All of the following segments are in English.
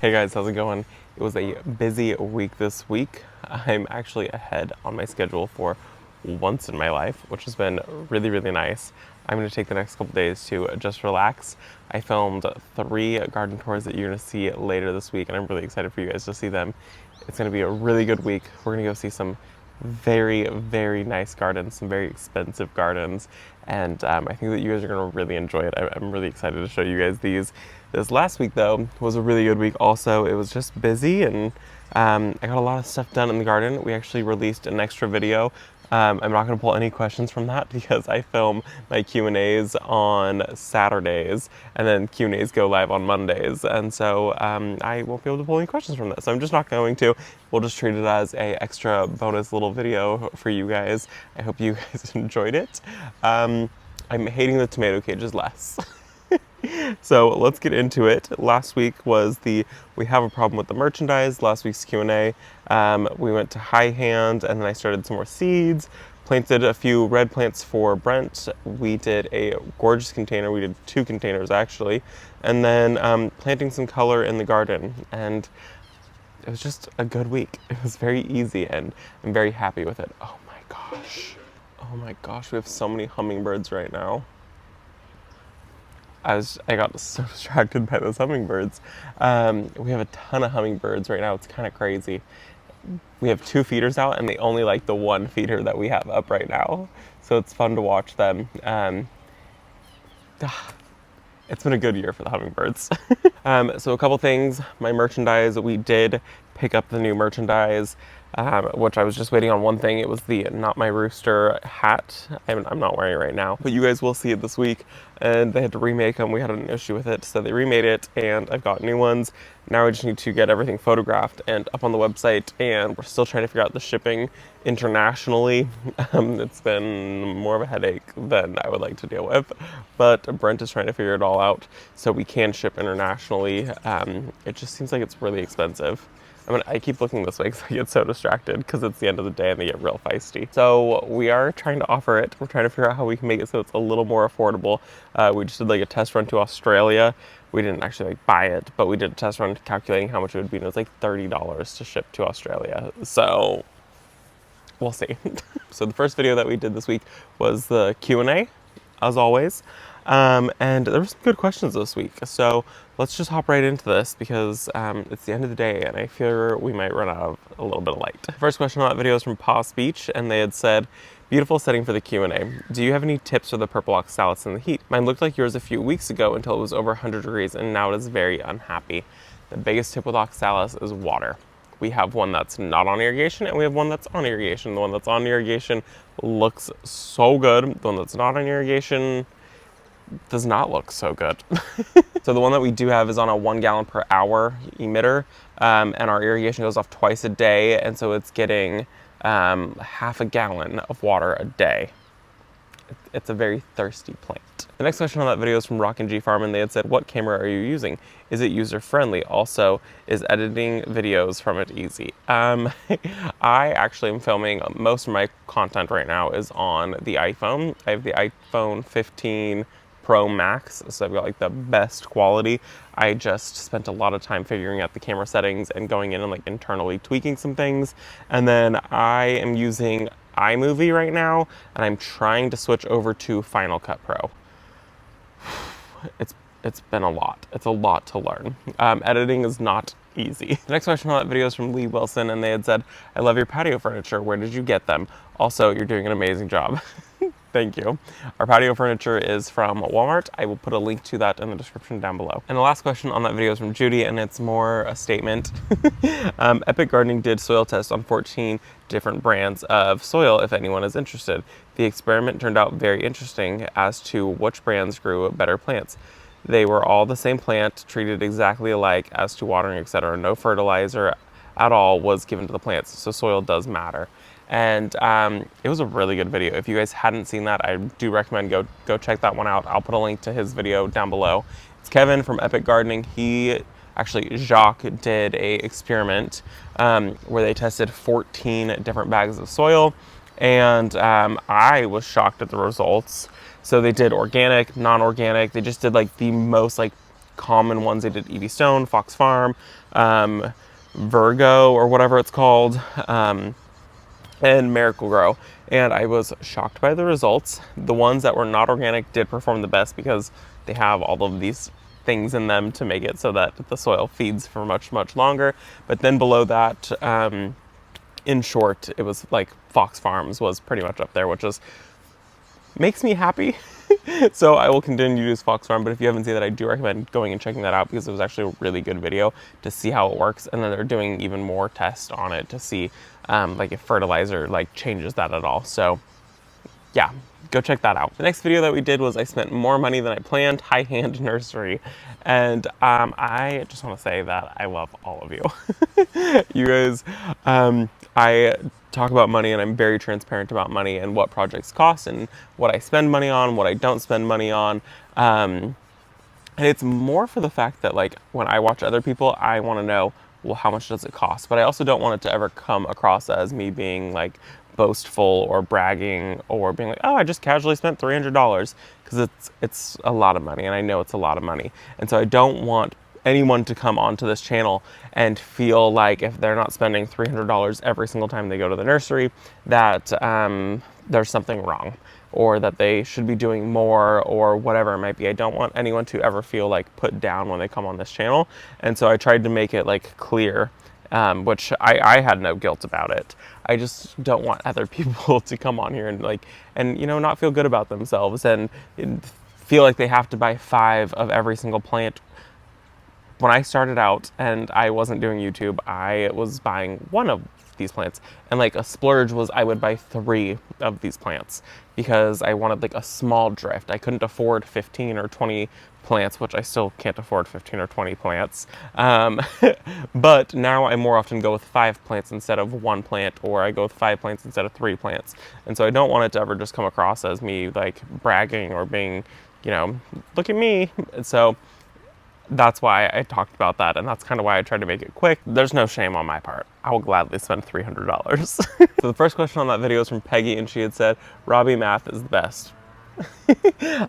Hey guys, how's it going? It was a busy week this week. I'm actually ahead on my schedule for once in my life, which has been really nice. I'm going to take the next couple days to just relax. I filmed 3 garden tours that you're going to see later this week, and I'm really excited for you guys to see them. It's going to be a really good week. We're going to go see some very nice gardens, some very expensive gardens, and I think that you guys are going to really enjoy it. I'm really excited to show you guys these. This last week though was a really good week also. It was just busy, and I got a lot of stuff done in the garden. We actually released an extra video. I'm not going to pull any questions from that because I film my Q&As on Saturdays, and then Q&As go live on Mondays, and so I won't be able to pull any questions from that. So I'm just not going to. We'll just treat it as a extra bonus little video for you guys. I hope you guys enjoyed it. I'm hating the tomato cages less. So let's get into it. Last week was we have a problem with the merchandise. Last week's Q&A. We went to high hand, and then I started some more seeds, planted a few red plants for Brent. We did a gorgeous container. We did 2 containers actually, and then planting some color in the garden. And it was just a good week. It was very easy, and I'm very happy with it. Oh my gosh. Oh my gosh, we have so many hummingbirds right now. I got so distracted by those hummingbirds. We have a ton of hummingbirds right now. It's kind of crazy. We have 2 feeders out, and they only like the 1 feeder that we have up right now. So it's fun to watch them. It's been a good year for the hummingbirds. So a couple things. My merchandise, we did pick up the new merchandise, which I was just waiting on one thing. It was the Not My Rooster hat. I'm not wearing it right now, but you guys will see it this week. And they had to remake them. We had an issue with it, so they remade it, and I've got new ones. Now I just need to get everything photographed and up on the website, and we're still trying to figure out the shipping internationally. It's been more of a headache than I would like to deal with, but Brent is trying to figure it all out so we can ship internationally. It just seems like it's really expensive. I keep looking this way because I get so distracted because it's the end of the day and they get real feisty. So we are trying to offer it. We're trying to figure out how we can make it so it's a little more affordable. We just did like a test run to Australia. We didn't actually buy it, but we did a test run calculating how much it would be, and it was like $30 to ship to Australia. So we'll see. So the first video that we did this week was the Q&A, as always. And there were some good questions this week. So let's just hop right into this because it's the end of the day and I fear we might run out of a little bit of light. First question on that video is from Paw Speech, and they had said, beautiful setting for the Q&A. Do you have any tips for the purple oxalis in the heat? Mine looked like yours a few weeks ago until it was over 100 degrees, and now it is very unhappy. The biggest tip with oxalis is water. We have one that's not on irrigation, and we have one that's on irrigation. The one that's on irrigation looks so good. The one that's not on irrigation does not look so good. So the one that we do have is on a 1 gallon per hour emitter, and our irrigation goes off twice a day, and so it's getting half a gallon of water a day. It's a very thirsty plant. The next question on that video is from Rock and G Farm, and they had said, what camera are you using? Is it user friendly? Also, is editing videos from it easy? I actually am filming most of my content right now is on the iPhone. I have the iPhone 15 Pro Max, so I've got like the best quality. I just spent a lot of time figuring out the camera settings and going in and like internally tweaking some things. And then I am using iMovie right now, and I'm trying to switch over to Final Cut Pro. It's been a lot. It's a lot to learn. Editing is not easy. The next question on that video is from Lee Wilson, and they had said, I love your patio furniture. Where did you get them? Also, you're doing an amazing job. Thank you. Our patio furniture is from Walmart. I will put a link to that in the description down below. And the last question on that video is from Judy, and it's more a statement. Epic Gardening did soil tests on 14 different brands of soil if anyone is interested. The experiment turned out very interesting as to which brands grew better plants. They were all the same plant, treated exactly alike as to watering, etc. No fertilizer at all was given to the plants, so soil does matter. And it was a really good video. If you guys hadn't seen that, I do recommend go check that one out. I'll put a link to his video down below. It's Kevin from Epic Gardening. Jacques did a experiment where they tested 14 different bags of soil, and I was shocked at the results. So they did organic, non-organic. They just did like the most like common ones. I did Evie Stone, Fox Farm, Virgo, or whatever it's called, and Miracle Grow. And I was shocked by the results. The ones that were not organic did perform the best because they have all of these things in them to make it so that the soil feeds for much, much longer. But then below that, in short, it was like Fox Farms was pretty much up there, which is makes me happy. So I will continue to use Fox Farm, but if you haven't seen that, I do recommend going and checking that out because it was actually a really good video to see how it works. And then they're doing even more tests on it to see like if fertilizer like changes that at all. So yeah, go check that out. The next video that we did was I spent more money than I planned, High Hand Nursery. And I just want to say that I love all of you. You guys, I talk about money and I'm very transparent about money and what projects cost and what I spend money on, what I don't spend money on. And it's more for the fact that like when I watch other people, I want to know, well, how much does it cost? But I also don't want it to ever come across as me being like boastful or bragging or being like, oh, I just casually spent $300, because it's a lot of money and I know it's a lot of money. And so I don't want anyone to come onto this channel and feel like if they're not spending $300 every single time they go to the nursery, that there's something wrong or that they should be doing more or whatever it might be. I don't want anyone to ever feel like put down when they come on this channel. And so I tried to make it like clear, which I had no guilt about it. I just don't want other people to come on here and like, and you know, not feel good about themselves and feel like they have to buy 5 of every single plant. When I started out and I wasn't doing YouTube, I was buying 1 of these plants, and like a splurge was I would buy 3 of these plants because I wanted like a small drift. I couldn't afford 15 or 20 plants, which I still can't afford 15 or 20 plants. But now I more often go with 5 plants instead of 1 plant, or I go with 5 plants instead of 3 plants. And so I don't want it to ever just come across as me like bragging or being, you know, look at me. So that's why I talked about that, and that's kind of why I tried to make it quick. There's no shame on my part. I will gladly spend $300. So the first question on that video is from Peggy, and she had said, Robbie math is the best.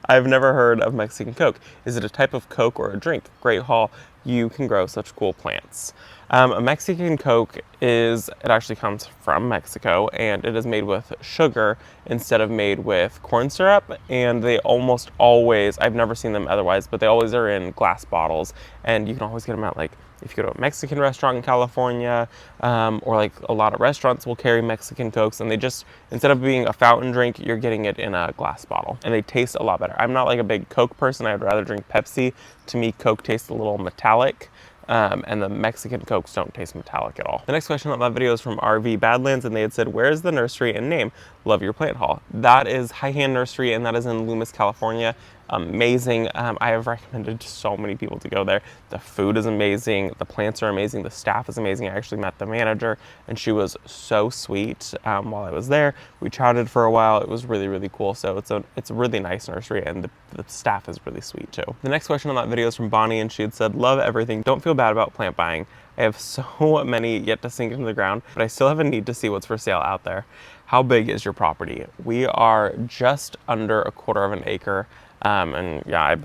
I've never heard of Mexican Coke. Is it a type of Coke or a drink? Great haul. You can grow such cool plants. A Mexican Coke it actually comes from Mexico, and it is made with sugar instead of made with corn syrup. And they almost always, I've never seen them otherwise, but they always are in glass bottles. And you can always get them at like, if you go to a Mexican restaurant in California, or like a lot of restaurants will carry Mexican Cokes, and they just, instead of being a fountain drink, you're getting it in a glass bottle. And they taste a lot better. I'm not like a big Coke person. I'd rather drink Pepsi. To me, Coke tastes a little metallic. And the Mexican Cokes don't taste metallic at all. The next question on that video is from RV Badlands, and they had said, where's the nursery and name? Love your plant haul. That is High Hand Nursery, and that is in Loomis, California. Amazing. I have recommended to so many people to go there. The food is amazing. The plants are amazing. The staff is amazing. I actually met the manager, and she was so sweet while I was there. We chatted for a while. It was really, really cool. So it's a really nice nursery, and the staff is really sweet too. The next question on that video is from Bonnie, and she had said, love everything. Don't feel bad about plant buying. I have so many yet to sink into the ground, but I still have a need to see what's for sale out there. How big is your property? We are just under 1/4 of an acre. And yeah, I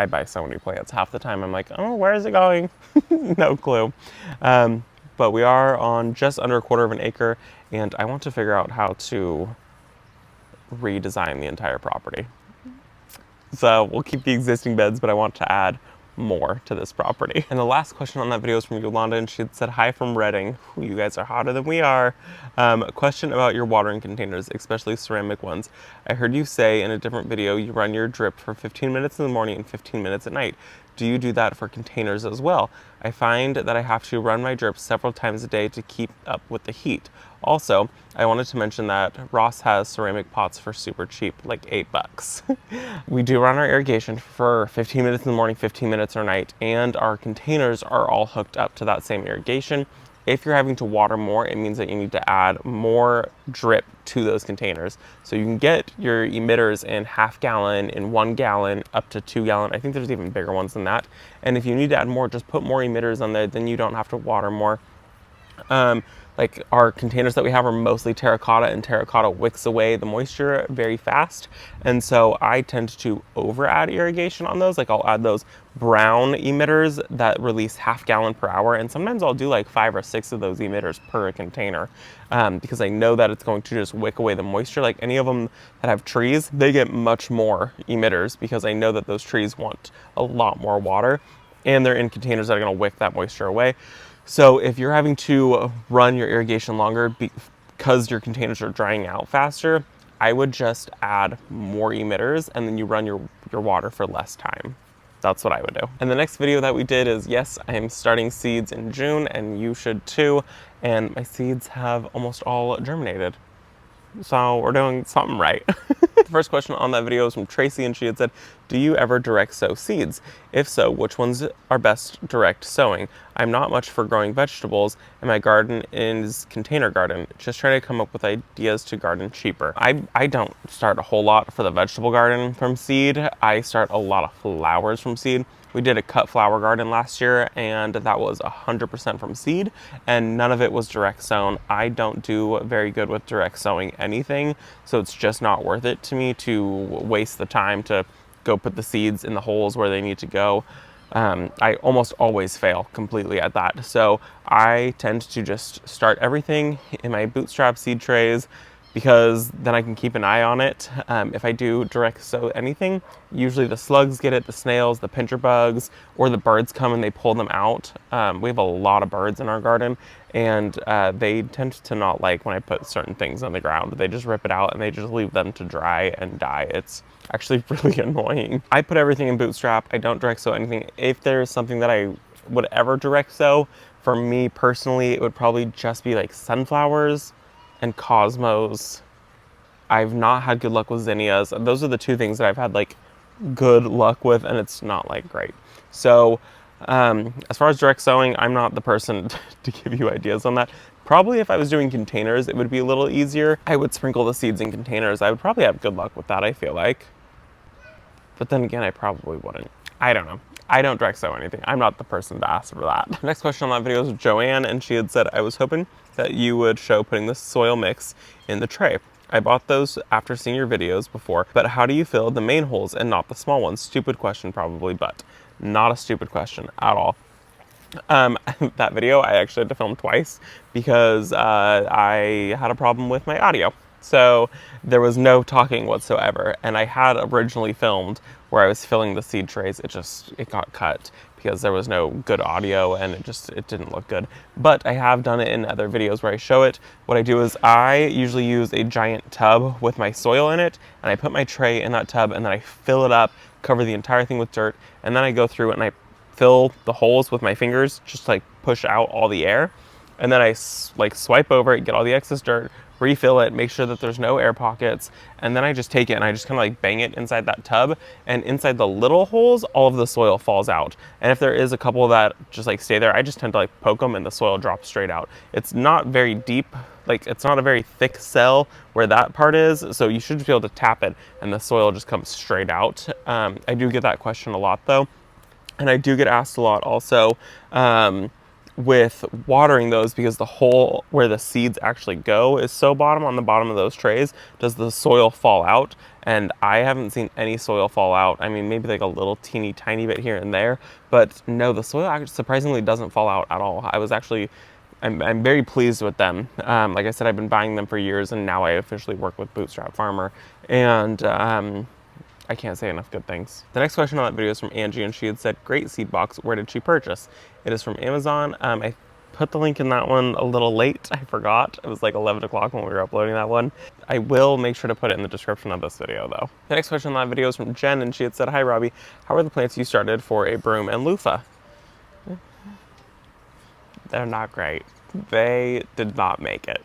buy so many plants. Half the time I'm like, oh, where is it going? No clue. But we are on just under 1/4 of an acre, and I want to figure out how to redesign the entire property. So we'll keep the existing beds, but I want to add more to this property. And the last question on that video is from Yolanda, and she had said, hi from Reading. Ooh, you guys are hotter than we are. Question about your watering containers, especially ceramic ones. I heard you say in a different video you run your drip for 15 minutes in the morning and 15 minutes at night. Do you do that for containers as well? I find that I have to run my drip several times a day to keep up with the heat. Also, I wanted to mention that Ross has ceramic pots for super cheap, like $8. We do run our irrigation for 15 minutes in the morning, 15 minutes at night, and our containers are all hooked up to that same irrigation. If you're having to water more, it means that you need to add more drip to those containers. So you can get your emitters in 1/2 gallon, in 1 gallon, up to 2 gallon. I think there's even bigger ones than that. And if you need to add more, just put more emitters on there, then you don't have to water more. Like our containers that we have are mostly terracotta, and terracotta wicks away the moisture very fast. And so I tend to over add irrigation on those. Like I'll add those brown emitters that release half-gallon per hour. And sometimes I'll do like 5 or 6 of those emitters per container, because I know that it's going to just wick away the moisture. Like any of them that have trees, they get much more emitters because I know that those trees want a lot more water, and they're in containers that are going to wick that moisture away. So if you're having to run your irrigation longer because your containers are drying out faster, I would just add more emitters and then you run your water for less time. That's what I would do. And the next video that we did is, yes, I am starting seeds in June, and you should too. And my seeds have almost all germinated. So we're doing something right. The first question on that video was from Tracy, and she had said, do you ever direct sow seeds? If so, which ones are best direct sowing? I'm not much for growing vegetables, and my garden is container garden. Just trying to come up with ideas to garden cheaper. I don't start a whole lot for the vegetable garden from seed. I start a lot of flowers from seed. We did a cut flower garden last year, and that was 100% from seed, and none of it was direct sown. I don't do very good with direct sowing anything, so it's just not worth it to me to waste the time to go put the seeds in the holes where they need to go. I almost always fail completely at that. So I tend to just start everything in my Bootstrap seed trays, because then I can keep an eye on it. If I do direct sow anything, usually the slugs get it, the snails, the pincher bugs, or the birds come and they pull them out. We have a lot of birds in our garden, and they tend to not like when I put certain things on the ground. They just rip it out and they just leave them to dry and die. It's actually really annoying. I put everything in Bootstrap. I don't direct sow anything. If there's something that I would ever direct sow, for me personally, it would probably just be like sunflowers and cosmos. I've not had good luck with zinnias. Those are the two things that I've had like good luck with, and it's not like great. So as far as direct sowing, I'm not the person to give you ideas on that. Probably if I was doing containers, it would be a little easier. I would sprinkle the seeds in containers. I would probably have good luck with that, I feel like. But then again, I probably wouldn't. I don't know. I don't direct sow anything. I'm not the person to ask for that. Next question on that video is Joanne, and she had said, I was hoping that you would show putting the soil mix in the tray. I bought those after seeing your videos before, but how do you fill the main holes and not the small ones? Stupid question probably, but not a stupid question at all. That video I actually had to film twice because I had a problem with my audio. So there was no talking whatsoever, and I had originally filmed where I was filling the seed trays. It got cut because there was no good audio, and it didn't look good. But I have done it in other videos where I show it. What I do is I usually use a giant tub with my soil in it, and I put my tray in that tub, and then I fill it up, cover the entire thing with dirt, and then I go through it and I fill the holes with my fingers, just like push out all the air, and then I like swipe over it, get all the excess dirt, refill it, make sure that there's no air pockets, and then I just take it and I just kind of like bang it inside that tub, and inside the little holes all of the soil falls out. And if there is a couple that just like stay there, I just tend to like poke them and the soil drops straight out. It's not very deep, like it's not a very thick cell where that part is, so you should just be able to tap it and the soil just comes straight out. I do get that question a lot though. And I do get asked a lot also with watering those, because the hole where the seeds actually go is so on the bottom of those trays. Does the soil fall out? And I haven't seen any soil fall out. I mean, maybe like a little teeny tiny bit here and there, but no, the soil actually surprisingly doesn't fall out at all. I'm very pleased with them. Like I said, I've been buying them for years, and now I officially work with Bootstrap Farmer, and I can't say enough good things. The next question on that video is from Angie, and she had said, great seed box, where did she purchase? It is from Amazon. I put the link in that one a little late. I forgot. It was like 11 o'clock when we were uploading that one. I will make sure to put it in the description of this video though. The next question on that video is from Jen, and she had said, hi Robbie, how are the plants you started for a broom and loofah? They're not great. They did not make it.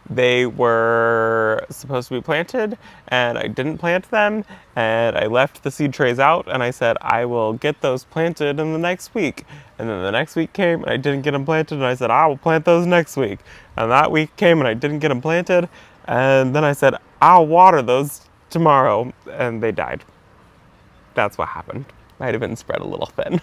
They were supposed to be planted, and I didn't plant them, and I left the seed trays out, and I said, I will get those planted in the next week. And then the next week came, and I didn't get them planted, and I said, I will plant those next week. And that week came, and I didn't get them planted, and then I said, I'll water those tomorrow, and they died. That's what happened. Might have been spread a little thin.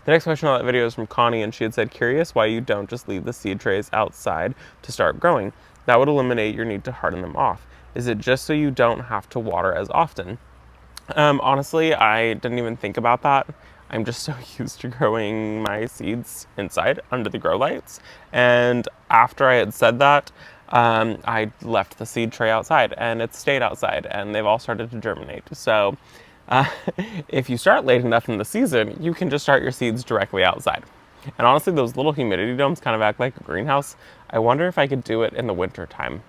The next question on that video is from Connie, and she had said, curious why you don't just leave the seed trays outside to start growing. That would eliminate your need to harden them off. Is it just so you don't have to water as often? Honestly, I didn't even think about that. I'm just so used to growing my seeds inside under the grow lights. And after I had said that, I left the seed tray outside and it stayed outside and they've all started to germinate. So if you start late enough in the season, you can just start your seeds directly outside. And honestly, those little humidity domes kind of act like a greenhouse. I wonder if I could do it in the winter time.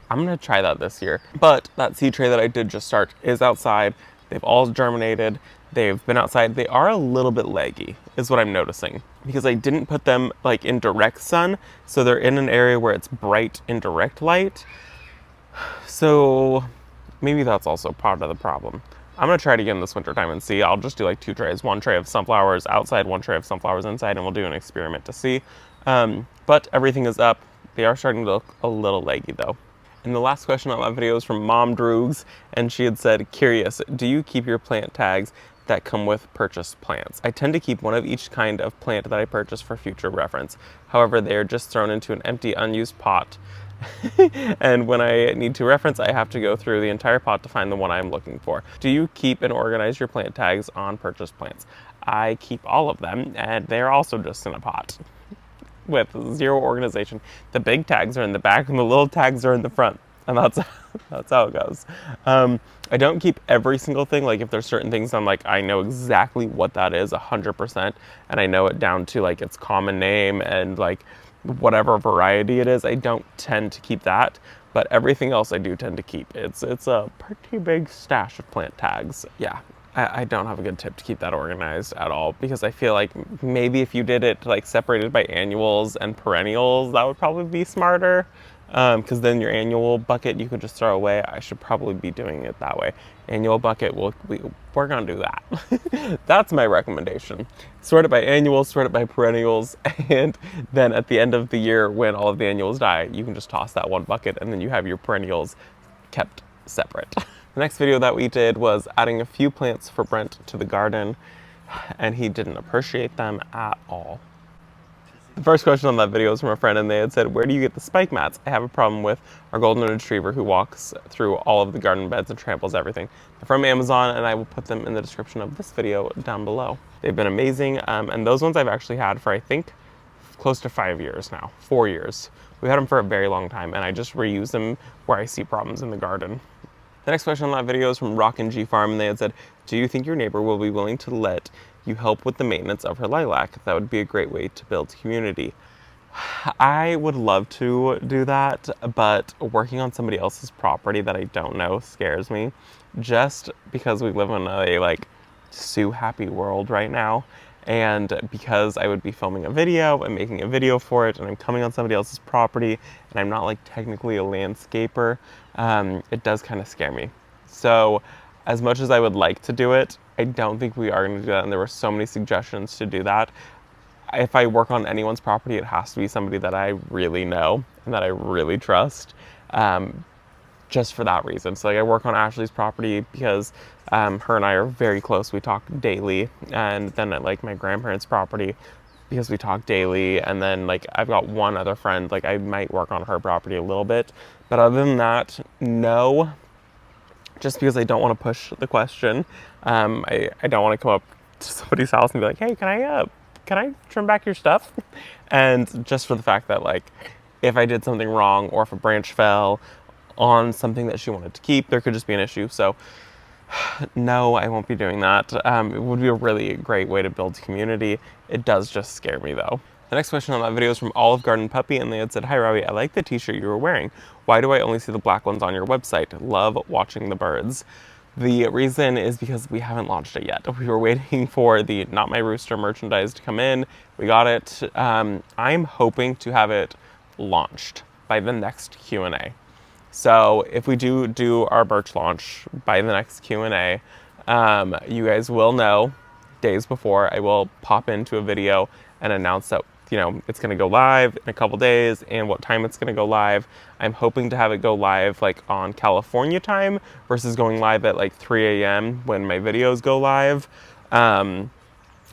I'm gonna try that this year. But that seed tray that I did just start is outside. They've all germinated. They've been outside. They are a little bit leggy, is what I'm noticing. Because I didn't put them like in direct sun, so they're in an area where it's bright in direct light. So maybe that's also part of the problem. I'm gonna try it again this winter time and see. I'll just do like 2 trays, 1 tray of sunflowers outside, 1 tray of sunflowers inside, and we'll do an experiment to see. But everything is up. They are starting to look a little leggy though. And the last question on that video is from Mom Droogs, and she had said, curious, do you keep your plant tags that come with purchased plants? I tend to keep one of each kind of plant that I purchase for future reference. However, they are just thrown into an empty, unused pot. And when I need to reference, I have to go through the entire pot to find the one I'm looking for. Do you keep and organize your plant tags on purchased plants? I keep all of them, and they're also just in a pot with zero organization. The big tags are in the back and the little tags are in the front, and that's how it goes. I don't keep every single thing. Like if there's certain things I'm like, I know exactly what that is 100%, and I know it down to like its common name and like whatever variety it is. I don't tend to keep that, but everything else I do tend to keep. It's a pretty big stash of plant tags. Yeah. I don't have a good tip to keep that organized at all, because I feel like maybe if you did it like separated by annuals and perennials, that would probably be smarter, because then your annual bucket you could just throw away. I should probably be doing it that way. Annual bucket, we're gonna do that. That's my recommendation. Sort it by annuals, sort it by perennials, and then at the end of the year when all of the annuals die, you can just toss that one bucket and then you have your perennials kept separate. The next video that we did was adding a few plants for Brent to the garden, and he didn't appreciate them at all. The first question on that video was from a friend, and they had said, where do you get the spike mats? I have a problem with our golden retriever who walks through all of the garden beds and tramples everything. They're from Amazon, and I will put them in the description of this video down below. They've been amazing, and those ones I've actually had for, I think, close to 5 years now, 4 years. We've had them for a very long time, and I just reuse them where I see problems in the garden. The next question on that video is from Rock and G Farm, and they had said, do you think your neighbor will be willing to let you help with the maintenance of her lilac? That would be a great way to build community. I would love to do that, but working on somebody else's property that I don't know scares me, just because we live in a like Sue happy world right now. And because I would be filming a video and making a video for it, and I'm coming on somebody else's property, and I'm not like technically a landscaper, it does kind of scare me. So as much as I would like to do it, I don't think we are going to do that, and there were so many suggestions to do that. If I work on anyone's property, it has to be somebody that I really know and that I really trust. Just for that reason. So like I work on Ashley's property because her and I are very close. We talk daily. And then at like my grandparents' property because we talk daily. And then like I've got one other friend, like I might work on her property a little bit. But other than that, no. Just because I don't want to push the question. I don't want to come up to somebody's house and be like, hey, can I trim back your stuff? And just for the fact that like if I did something wrong or if a branch fell on something that she wanted to keep, there could just be an issue. So no, I won't be doing that. It would be a really great way to build community. It does just scare me though. The next question on that video is from Olive Garden Puppy, and they had said, hi Robbie, I like the t-shirt you were wearing. Why do I only see the black ones on your website? Love watching the birds. The reason is because we haven't launched it yet. We were waiting for the Not My Rooster merchandise to come in. We got it. I'm hoping to have it launched by the next Q&A. So if we do our merch launch by the next Q&A, you guys will know days before. I will pop into a video and announce that, you know, it's going to go live in a couple days and what time it's going to go live. I'm hoping to have it go live like on California time versus going live at like 3 a.m. when my videos go live.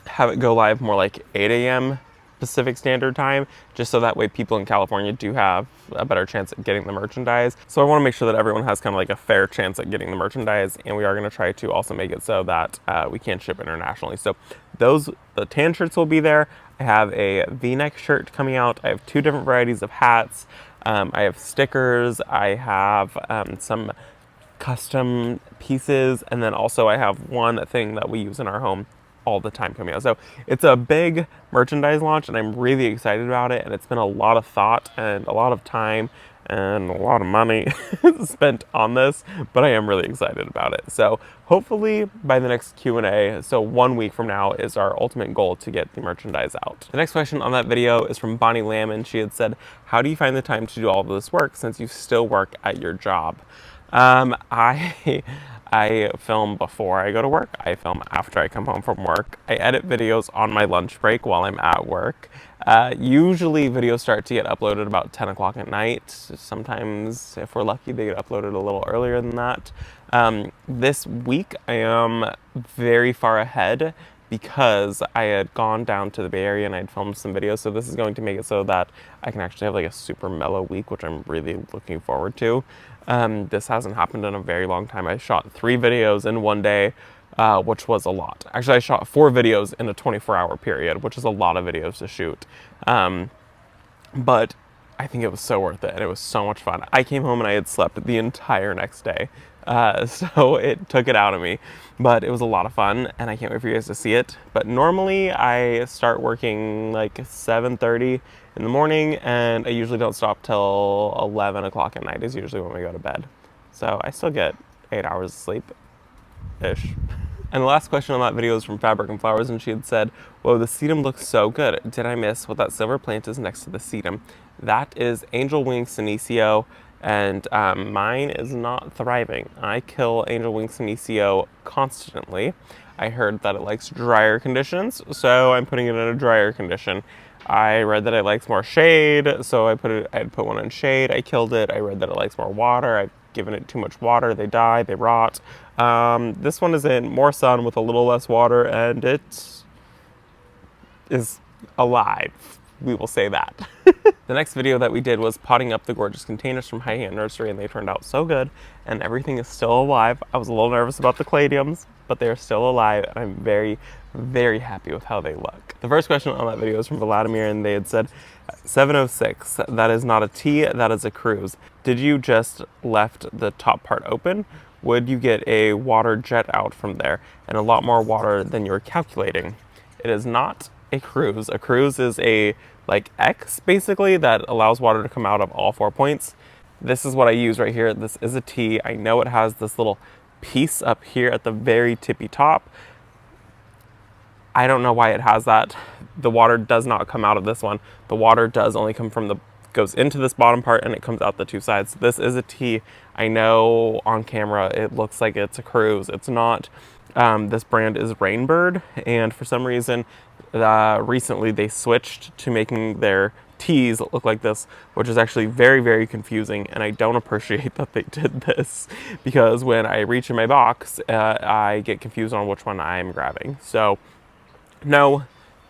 have it go live more like 8 a.m. Pacific Standard Time, just so that way people in California do have a better chance at getting the merchandise. So I want to make sure that everyone has kind of like a fair chance at getting the merchandise, and we are going to try to also make it so that we can ship internationally. So the tan shirts will be there. I have a V-neck shirt coming out. I have 2 different varieties of hats. I have stickers. I have some custom pieces, and then also I have one thing that we use in our home all the time coming out. So it's a big merchandise launch, and I'm really excited about it, and it's been a lot of thought and a lot of time and a lot of money spent on this, but I am really excited about it. So hopefully by the next Q&A, so 1 week from now, is our ultimate goal to get the merchandise out. The next question on that video is from Bonnie Lamb, and she had said, how do you find the time to do all of this work since you still work at your job? I film before I go to work. I film after I come home from work. I edit videos on my lunch break while I'm at work. Usually videos start to get uploaded about 10 o'clock at night. Sometimes, if we're lucky, they get uploaded a little earlier than that. This week I am very far ahead because I had gone down to the Bay Area and I had filmed some videos. So this is going to make it so that I can actually have like a super mellow week, which I'm really looking forward to. This hasn't happened in a very long time. I shot 3 videos in one day, which was a lot. Actually, I shot 4 videos in a 24-hour period, which is a lot of videos to shoot. But I think it was so worth it, and it was so much fun. I came home and I had slept the entire next day. So it took it out of me, but it was a lot of fun, and I can't wait for you guys to see it. But normally I start working like 7:30 in the morning, and I usually don't stop till 11 o'clock at night is usually when we go to bed. So I still get 8 hours of sleep-ish. And the last question on that video is from Fabric and Flowers, and she had said, whoa, the sedum looks so good. Did I miss what that silver plant is next to the sedum? That is Angel Wing Senecio, and mine is not thriving. I kill Angel Wing Senecio constantly. I heard that it likes drier conditions, so I'm putting it in a drier condition. I read that it likes more shade, so I'd put one in shade. I killed it. I read that it likes more water. I've given it too much water. They die, they rot. This one is in more sun with a little less water, and it is alive. We will say that. The next video that we did was potting up the gorgeous containers from High Hand Nursery, and they turned out so good, and everything is still alive. I was a little nervous about the caladiums, but they're still alive, and I'm very, very happy with how they look. The first question on that video is from Vladimir, and they had said, 706, that is not a T, that is a cruise. Did you just left the top part open? Would you get a water jet out from there, and a lot more water than you were calculating? It is not a cruise. A cruise is a like X basically that allows water to come out of all 4 points. This is what I use right here. This is a T. I know it has this little piece up here at the very tippy top. I don't know why it has that. The water does not come out of this one. The water does only come from goes into this bottom part, and it comes out the 2 sides. This is a T. I know on camera it looks like it's a cruise. It's not. This brand is Rainbird, and for some reason recently they switched to making their teas look like this, which is actually very, very confusing, and I don't appreciate that they did this, because when I reach in my box, I get confused on which one I'm grabbing. So no,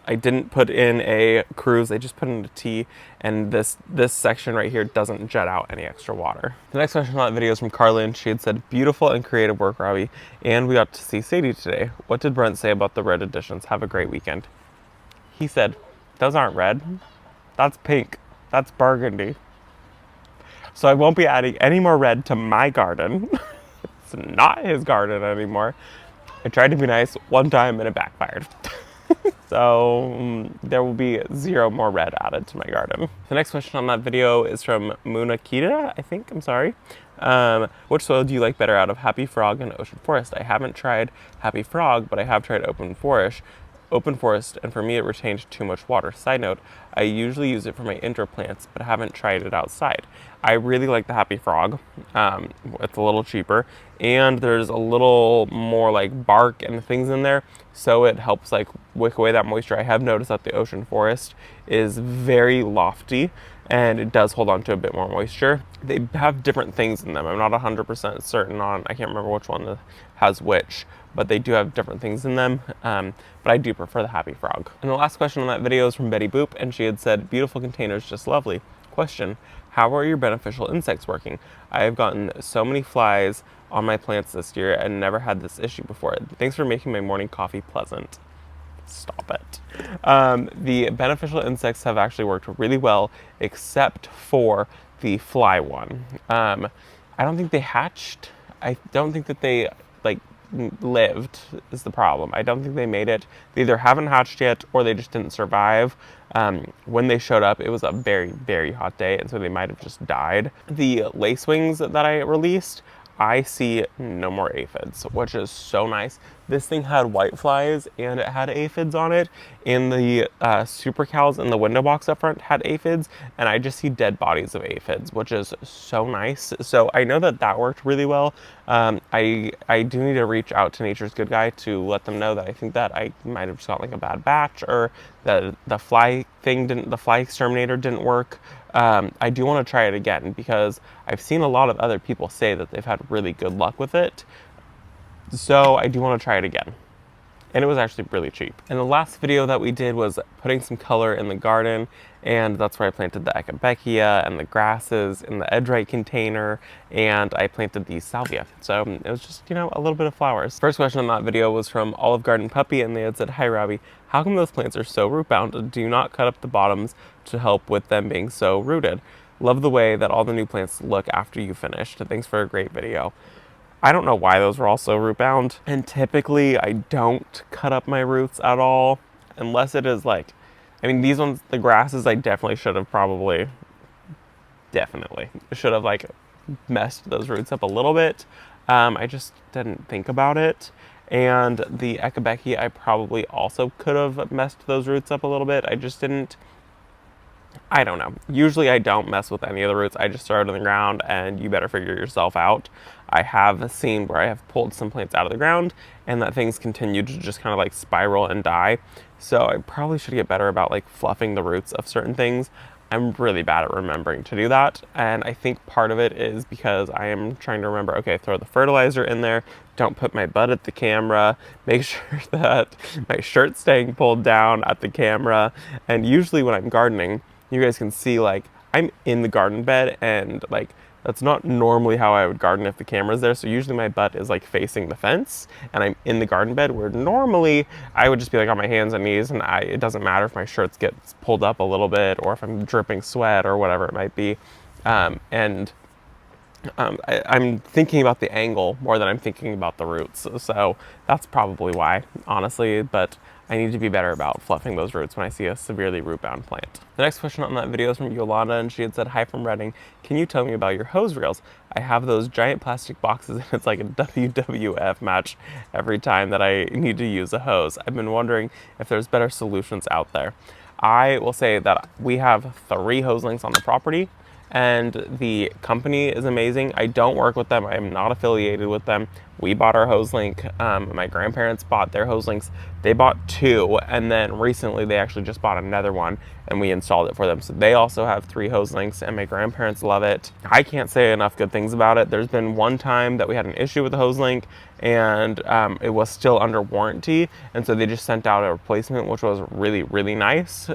I didn't put in a cruise, I just put in a tea, and this section right here doesn't jet out any extra water. The next question on that video is from Carlin. She had said, beautiful and creative work, Robbie, and we got to see Sadie today. What did Brent say about the red editions? Have a great weekend. He said, those aren't red, that's pink, that's burgundy. So I won't be adding any more red to my garden. It's not his garden anymore. I tried to be nice one time and it backfired. So there will be 0 more red added to my garden. The next question on that video is from Munakita, I think, I'm sorry. Which soil do you like better out of Happy Frog and Ocean Forest? I haven't tried Happy Frog, but I have tried Open Forest, and for me it retained too much water. Side note, I usually use it for my indoor plants, but I haven't tried it outside. I really like the Happy Frog. It's a little cheaper, and there's a little more like bark and things in there, so it helps like wick away that moisture. I have noticed that the Ocean Forest is very lofty, and it does hold on to a bit more moisture. They have different things in them. I'm not 100% certain on, I can't remember which one has which, but they do have different things in them. But I do prefer the Happy Frog. And the last question on that video is from Betty Boop, and she had said, beautiful containers, just lovely. Question, how are your beneficial insects working? I have gotten so many flies on my plants this year and never had this issue before. Thanks for making my morning coffee pleasant. Stop it. The beneficial insects have actually worked really well, except for the fly one. I don't think they hatched. I don't think that they lived is the problem. I don't think they made it. They either haven't hatched yet or they just didn't survive. When they showed up, it was a very, very hot day, and so they might have just died. The lacewings that I released, I see no more aphids, which is so nice. This thing had white flies and it had aphids on it, and the super cows in the window box up front had aphids, and I just see dead bodies of aphids, which is so nice. So I know that that worked really well. I do need to reach out to Nature's Good Guy to let them know that I think that I might have just got like a bad batch, or that the fly exterminator didn't work. I do want to try it again because I've seen a lot of other people say that they've had really good luck with it. So I do want to try it again. And it was actually really cheap. And the last video that we did was putting some color in the garden, and that's where I planted the echinacea and the grasses in the edgerite container, and I planted the salvia. So it was just, you know, a little bit of flowers. First question on that video was from Olive Garden Puppy, and they had said, hi Robbie, how come those plants are so root bound? Do you not cut up the bottoms to help with them being so rooted? Love the way that all the new plants look after you finished. Thanks for a great video. I don't know why those were all so root bound, and typically I don't cut up my roots at all, unless it is like, I mean, these ones, the grasses, I definitely should have like messed those roots up a little bit. I just didn't think about it. And the echinacea, I probably also could have messed those roots up a little bit. I just didn't. I don't know. Usually I don't mess with any of the roots. I just throw it in the ground and you better figure yourself out. I have seen where I have pulled some plants out of the ground and that things continue to just kind of like spiral and die. So I probably should get better about like fluffing the roots of certain things. I'm really bad at remembering to do that. And I think part of it is because I am trying to remember, okay, throw the fertilizer in there. Don't put my butt at the camera. Make sure that my shirt's staying pulled down at the camera. And usually when I'm gardening, you guys can see like I'm in the garden bed, and like that's not normally how I would garden if the camera's there. So usually my butt is like facing the fence and I'm in the garden bed, where normally I would just be like on my hands and knees, and it doesn't matter if my shirt gets pulled up a little bit or if I'm dripping sweat or whatever it might be. I'm thinking about the angle more than I'm thinking about the roots. So that's probably why, honestly, but I need to be better about fluffing those roots when I see a severely root-bound plant. The next question on that video is from Yolanda, and she had said, hi from Reading. Can you tell me about your hose reels? I have those giant plastic boxes, and it's like a WWF match every time that I need to use a hose. I've been wondering if there's better solutions out there. I will say that we have 3 hose links on the property, and the company is amazing. I don't work with them. I am not affiliated with them. We bought our hose link. My grandparents bought their hose links. They bought 2, and then recently they actually just bought another one, and we installed it for them. So they also have 3 hose links, and my grandparents love it. I can't say enough good things about it. There's been one time that we had an issue with the hose link, and it was still under warranty, and so they just sent out a replacement, which was really, really nice.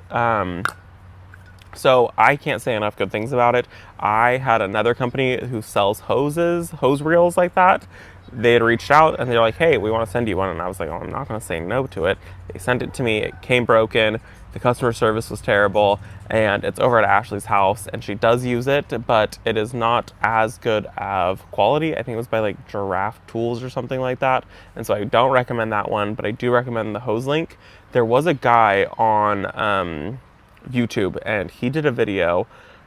So I can't say enough good things about it. I had another company who sells hose reels like that. They had reached out and they're like, hey, we want to send you one. And I was like, oh, I'm not going to say no to it. They sent it to me. It came broken. The customer service was terrible, and it's over at Ashley's house, and she does use it, but it is not as good of quality. I think it was by like Giraffe Tools or something like that. And so I don't recommend that one, but I do recommend the hose link. There was a guy on YouTube, and he did a video.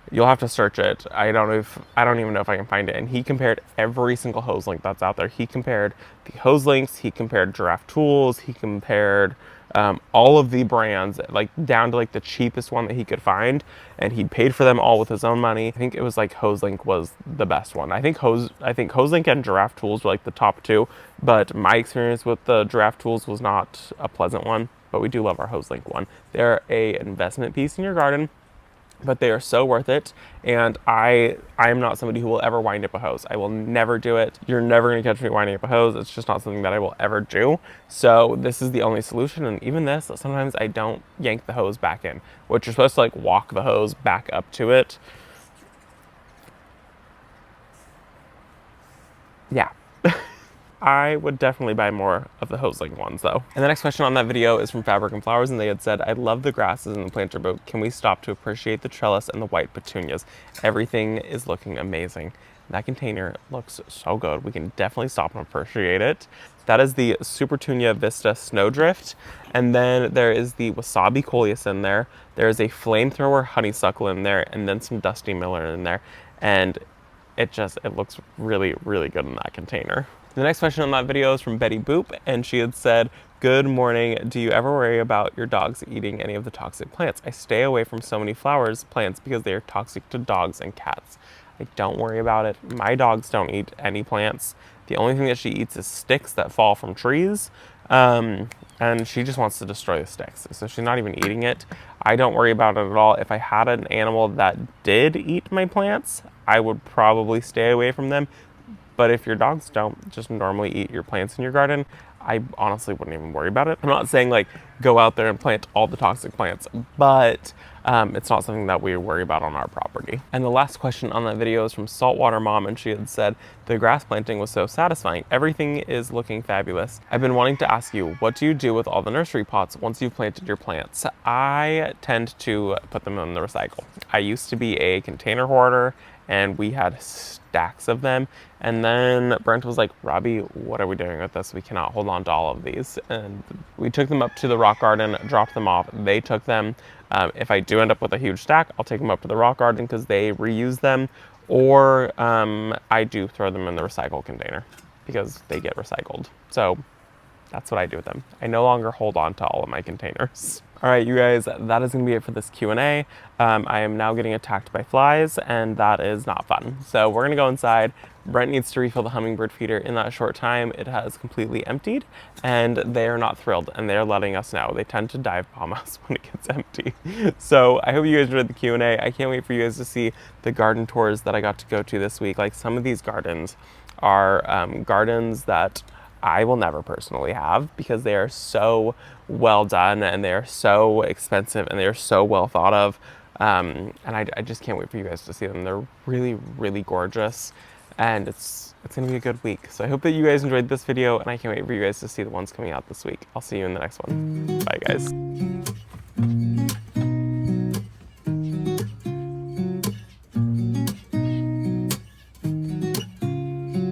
You'll have to search it. I don't even know if I can find it. And he compared every single hose link that's out there. He compared the hose links. He compared Giraffe Tools. He compared all of the brands, like down to like the cheapest one that he could find, and he paid for them all with his own money. I think it was like Hose Link was the best one. I think Hose Link and Giraffe Tools were like the top 2, but my experience with the Giraffe Tools was not a pleasant one. But we do love our Hose Link one. They're a investment piece in your garden. but they are so worth it. And I am not somebody who will ever wind up a hose. I will never do it. You're never going to catch me winding up a hose. It's just not something that I will ever do. So this is the only solution. And even this, sometimes I don't yank the hose back in, which you're supposed to like walk the hose back up to it. Yeah. I would definitely buy more of the hose link ones though. And the next question on that video is from Fabric and Flowers, and they had said, I love the grasses in the planter, but can we stop to appreciate the trellis and the white petunias? Everything is looking amazing. That container looks so good. We can definitely stop and appreciate it. That is the Supertunia Vista Snowdrift. And then there is the Wasabi Coleus in there. There is a Flamethrower Honeysuckle in there, and then some Dusty Miller in there. And it looks really, really good in that container. The next question on that video is from Betty Boop, and she had said, good morning, do you ever worry about your dogs eating any of the toxic plants? I stay away from so many plants because they are toxic to dogs and cats. I don't worry about it. My dogs don't eat any plants. The only thing that she eats is sticks that fall from trees, and she just wants to destroy the sticks. So she's not even eating it. I don't worry about it at all. If I had an animal that did eat my plants, I would probably stay away from them. But if your dogs don't just normally eat your plants in your garden, I honestly wouldn't even worry about it. I'm not saying like go out there and plant all the toxic plants, but it's not something that we worry about on our property. And the last question on that video is from Saltwater Mom, and she had said, the grass planting was so satisfying. Everything is looking fabulous. I've been wanting to ask you, what do you do with all the nursery pots once you've planted your plants? I tend to put them in the recycle. I used to be a container hoarder, and we had stacks of them. And then Brent was like, Robbie, what are we doing with this? We cannot hold on to all of these. And we took them up to the rock garden, dropped them off. They took them. If I do end up with a huge stack, I'll take them up to the rock garden because they reuse them. Or I do throw them in the recycle container because they get recycled. So that's what I do with them. I no longer hold on to all of my containers. All right, you guys, that is gonna be it for this Q&A. I am now getting attacked by flies, and that is not fun. So we're gonna go inside. Brent needs to refill the hummingbird feeder in that short time. It has completely emptied, and they are not thrilled, and they're letting us know. They tend to dive bomb us when it gets empty. So I hope you guys enjoyed the Q&A. I can't wait for you guys to see the garden tours that I got to go to this week. Like, some of these gardens are gardens that I will never personally have because they are so well done and they are so expensive and they are so well thought of. And I just can't wait for you guys to see them. They're really, really gorgeous, and it's gonna be a good week. So I hope that you guys enjoyed this video, and I can't wait for you guys to see the ones coming out this week. I'll see you in the next one. Bye, guys.